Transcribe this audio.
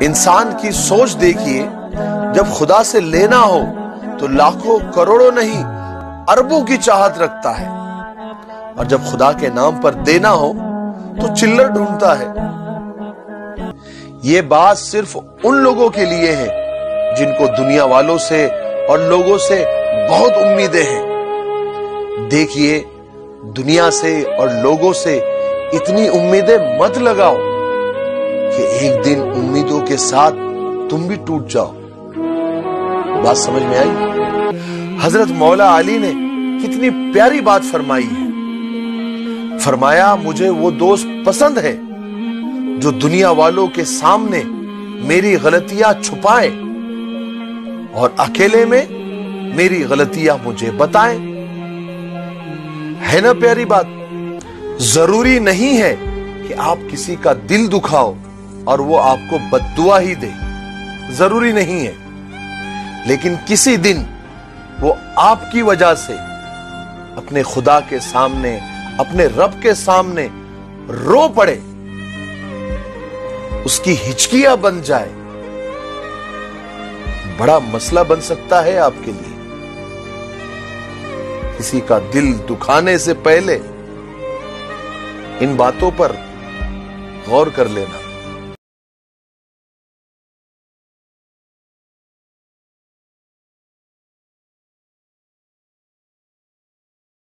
इंसान की सोच देखिए, जब खुदा से लेना हो तो लाखों करोड़ों नहीं अरबों की चाहत रखता है, और जब खुदा के नाम पर देना हो तो चिल्लर ढूंढता है। ये बात सिर्फ उन लोगों के लिए है जिनको दुनिया वालों से और लोगों से बहुत उम्मीदें हैं। देखिए, दुनिया से और लोगों से इतनी उम्मीदें मत लगाओ कि एक दिन उम्मीदों के साथ तुम भी टूट जाओ। बात समझ में आई? हजरत मौला अली ने कितनी प्यारी बात फरमाई है। फरमाया, मुझे वो दोस्त पसंद है जो दुनिया वालों के सामने मेरी गलतियां छुपाए और अकेले में मेरी गलतियां मुझे बताएं। है ना प्यारी बात? जरूरी नहीं है कि आप किसी का दिल दुखाओ और वो आपको बद्दुआ ही दे, जरूरी नहीं है। लेकिन किसी दिन वो आपकी वजह से अपने खुदा के सामने, अपने रब के सामने रो पड़े, उसकी हिचकियां बन जाए, बड़ा मसला बन सकता है आपके लिए। किसी का दिल दुखाने से पहले इन बातों पर गौर कर लेना।